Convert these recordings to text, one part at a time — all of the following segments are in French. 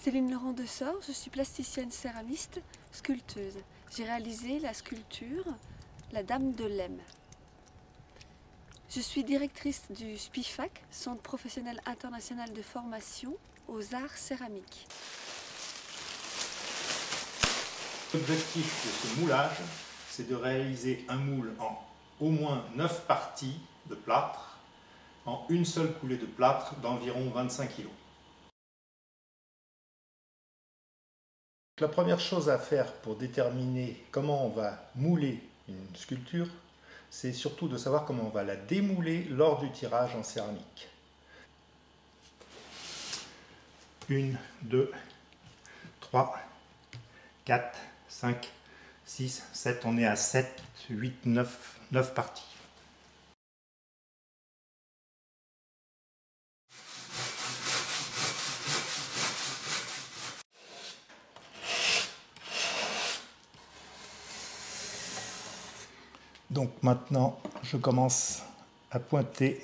Céline Laurent de Sort, je suis plasticienne céramiste, sculpteuse. J'ai réalisé la sculpture La Dame de l'Aime. Je suis directrice du SPIFAC, Centre professionnel international de formation aux arts céramiques. L'objectif de ce moulage, c'est de réaliser un moule en au moins 9 parties de plâtre, en une seule coulée de plâtre d'environ 25 kg. La première chose à faire pour déterminer comment on va mouler une sculpture, c'est surtout de savoir comment on va la démouler lors du tirage en céramique. 1, 2, 3, 4, 5, 6, 7, on est à 7, 8, 9 parties. Donc maintenant, je commence à pointer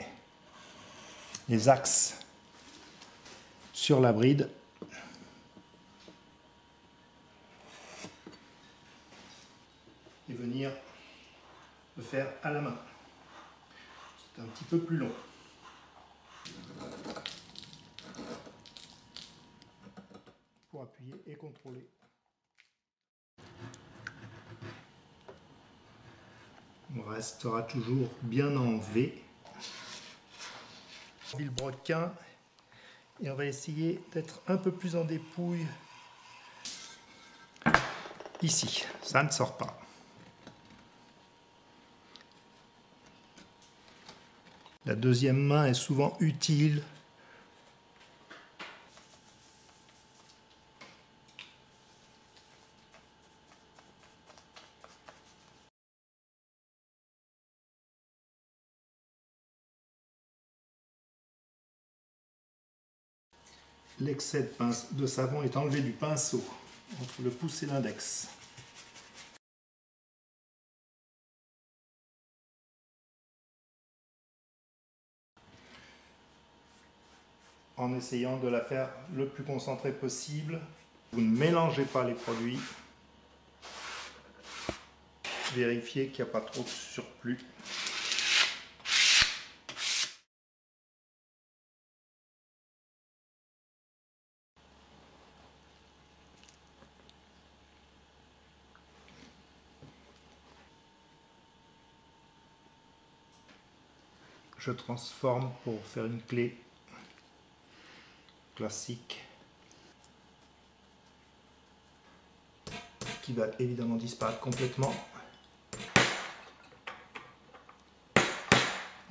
les axes sur la bride. Et venir le faire à la main. C'est un petit peu plus long. Pour appuyer et contrôler. On restera toujours bien en V. Vilebrequin. Et on va essayer d'être un peu plus en dépouille. Ici, ça ne sort pas. La deuxième main est souvent utile. L'excès de savon est enlevé du pinceau entre le pouce et l'index. En essayant de la faire le plus concentré possible. Vous ne mélangez pas les produits. Vérifiez qu'il n'y a pas trop de surplus. Je transforme pour faire une clé classique qui va évidemment disparaître complètement.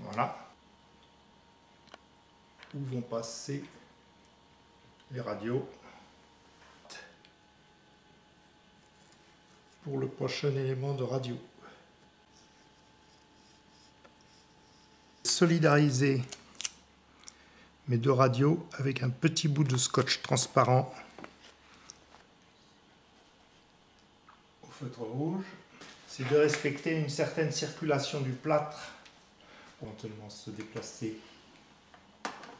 Voilà. Où vont passer les radios pour le prochain élément de radio. Solidariser mes deux radios avec un petit bout de scotch transparent au feutre rouge. C'est de respecter une certaine circulation du plâtre pour éventuellement se déplacer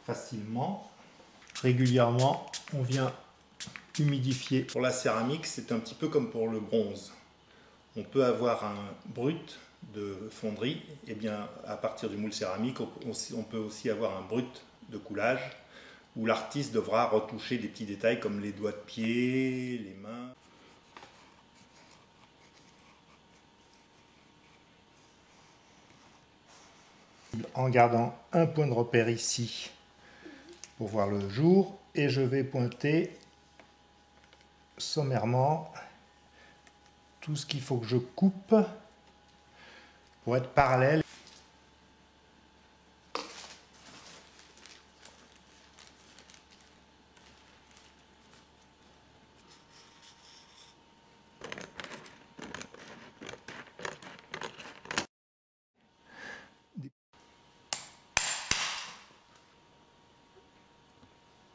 facilement. Régulièrement, on vient humidifier. Pour la céramique, c'est un petit peu comme pour le bronze. On peut avoir un brut de fonderie, et bien à partir du moule céramique, on peut aussi avoir un brut de coulage, où l'artiste devra retoucher des petits détails comme les doigts de pied, les mains. En gardant un point de repère ici pour voir le jour, et je vais pointer sommairement tout ce qu'il faut que je coupe pour être parallèle.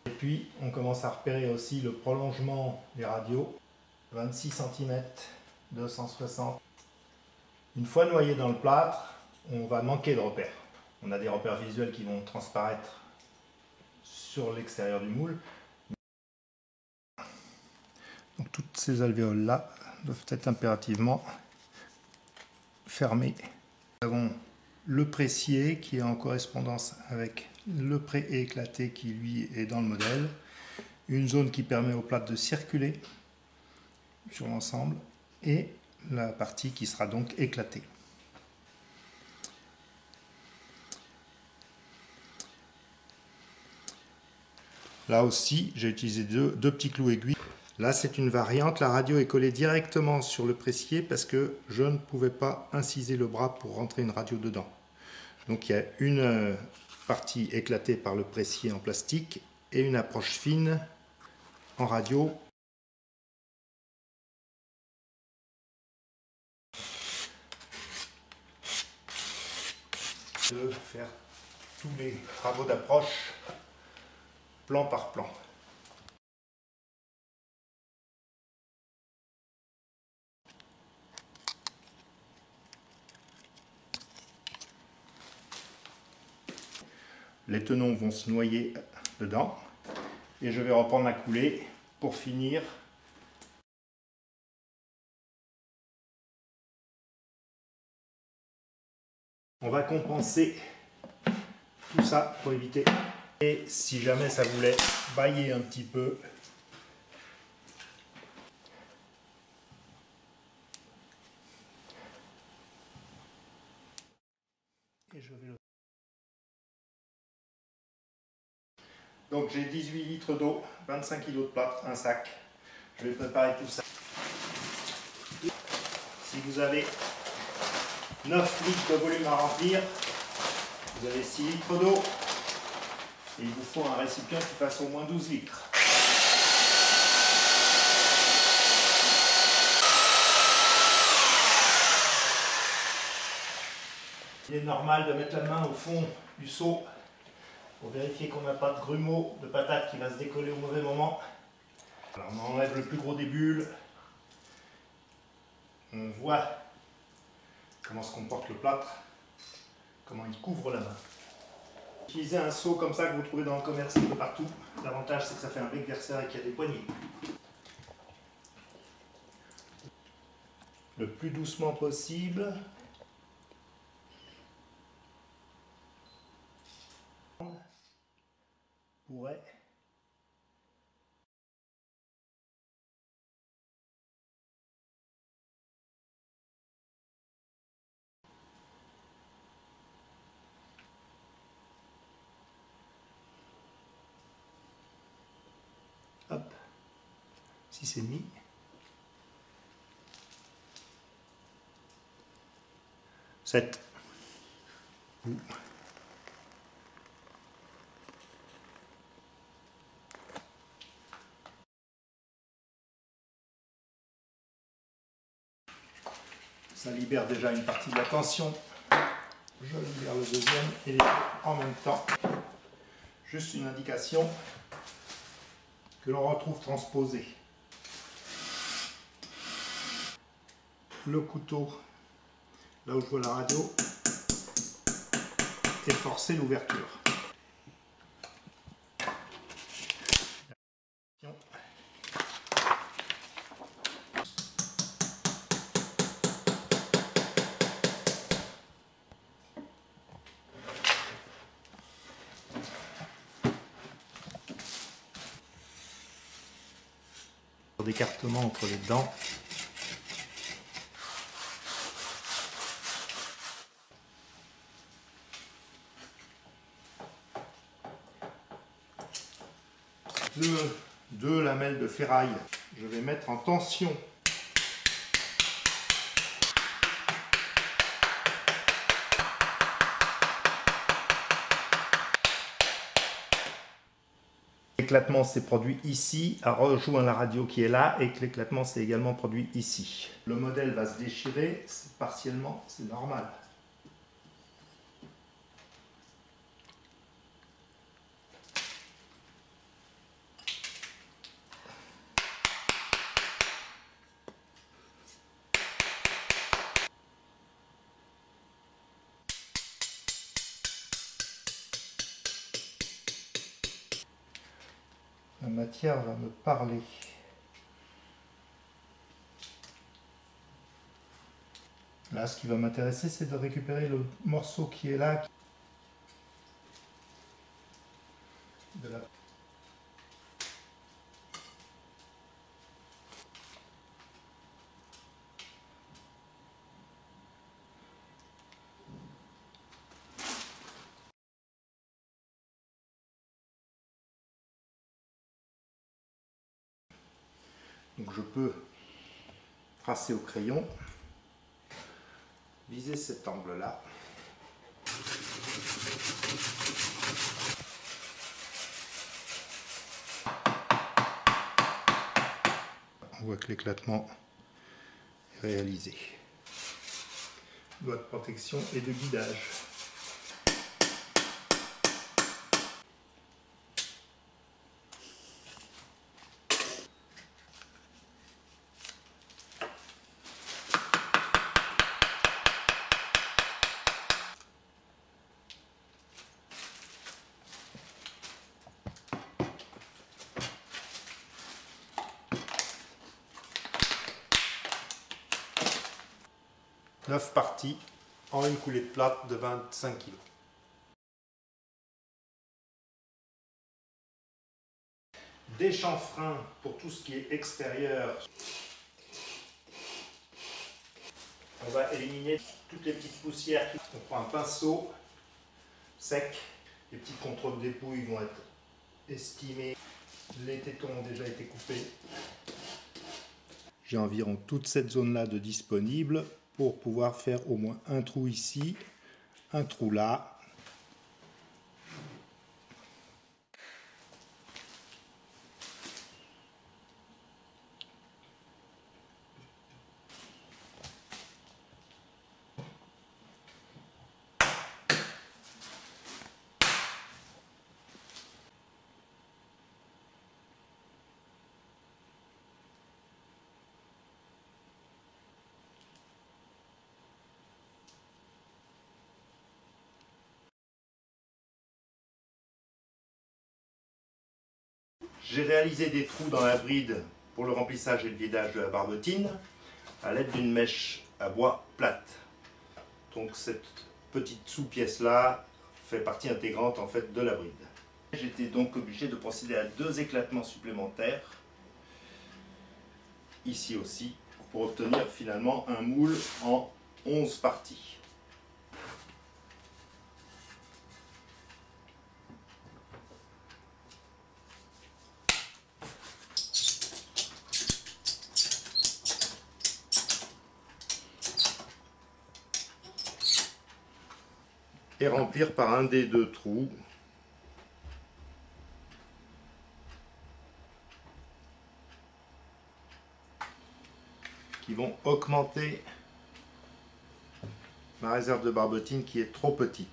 Et puis on commence à repérer aussi le prolongement des radios, 26 cm, 260. Une fois noyé dans le plâtre, on va manquer de repères. On a des repères visuels qui vont transparaître sur l'extérieur du moule, toutes ces alvéoles-là doivent être impérativement fermées. Nous avons le pressier qui est en correspondance avec le pré-éclaté qui lui est dans le modèle. Une zone qui permet aux plates de circuler sur l'ensemble et la partie qui sera donc éclatée. Là aussi, j'ai utilisé deux petits clous aiguilles. Là, c'est une variante. La radio est collée directement sur le pressier parce que je ne pouvais pas inciser le bras pour rentrer une radio dedans. Donc, il y a une partie éclatée par le pressier en plastique et une approche fine en radio. De faire tous les travaux d'approche plan par plan. Les tenons vont se noyer dedans et je vais reprendre la coulée pour finir. On va compenser tout ça pour éviter. Et si jamais ça voulait bailler un petit peu, et je vais le... Donc j'ai 18 litres d'eau, 25 kg de plâtre, un sac. Je vais préparer tout ça. Si vous avez 9 litres de volume à remplir, vous avez 6 litres d'eau et il vous faut un récipient qui fasse au moins 12 litres. Il est normal de mettre la main au fond du seau pour vérifier qu'on n'a pas de grumeaux, de patate qui va se décoller au mauvais moment. Alors on enlève le plus gros des bulles. On voit comment se comporte le plâtre, comment il couvre la main. Utilisez un seau comme ça que vous trouvez dans le commerce un peu partout. L'avantage c'est que ça fait un bec versaire et qu'il y a des poignées. Le plus doucement possible. Pourrait. Hop. Si c'est mis. Sept. Ça libère déjà une partie de la tension. Je libère le deuxième et les deux en même temps. Juste une indication que l'on retrouve transposée. Le couteau, là où je vois la radio, et forcer l'ouverture. D'écartement entre les dents. Deux lamelles de ferraille. Je vais mettre en tension. L'éclatement s'est produit ici, à rejoint la radio qui est là, et que l'éclatement s'est également produit ici. Le modèle va se déchirer partiellement, c'est normal. La matière va me parler. Là, ce qui va m'intéresser, c'est de récupérer le morceau qui est là. De la... Donc je peux tracer au crayon, viser cet angle-là. On voit que l'éclatement est réalisé. Doigt de protection et de guidage. Neuf parties en une coulée de plate de 25 kg. Des chanfreins pour tout ce qui est extérieur. On va éliminer toutes les petites poussières. On prend un pinceau sec. Les petits contrôles de dépouille vont être estimés. Les tétons ont déjà été coupés. J'ai environ toute cette zone-là de disponible pour pouvoir faire au moins un trou ici, un trou là. J'ai réalisé des trous dans la bride pour le remplissage et le vidage de la barbotine à l'aide d'une mèche à bois plate. Donc cette petite sous-pièce là fait partie intégrante en fait de la bride. J'étais donc obligé de procéder à 2 éclatements supplémentaires, ici aussi, pour obtenir finalement un moule en 11 parties. Et remplir par un des 2 trous qui vont augmenter ma réserve de barbotine qui est trop petite.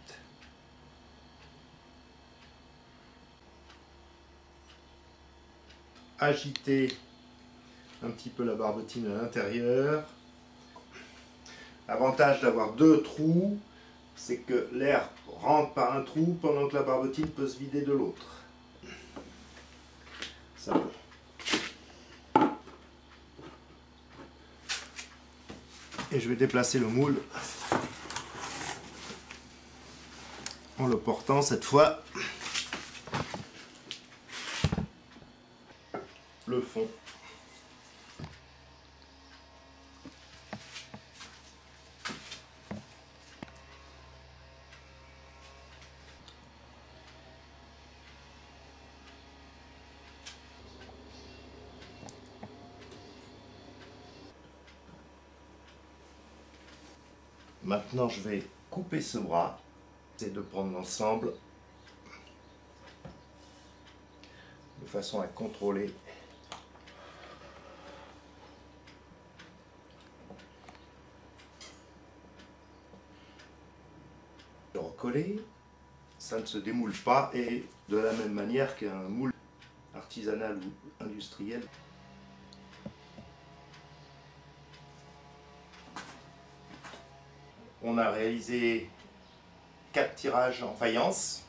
Agiter un petit peu la barbotine à l'intérieur. L'avantage d'avoir 2 trous, c'est que l'air rentre par un trou pendant que la barbotine peut se vider de l'autre. Ça va. Et je vais déplacer le moule en le portant cette fois le fond. Maintenant je vais couper ce bras et de prendre l'ensemble de façon à contrôler le recoller. Ça ne se démoule pas et de la même manière qu'un moule artisanal ou industriel. On a réalisé 4 tirages en faïence.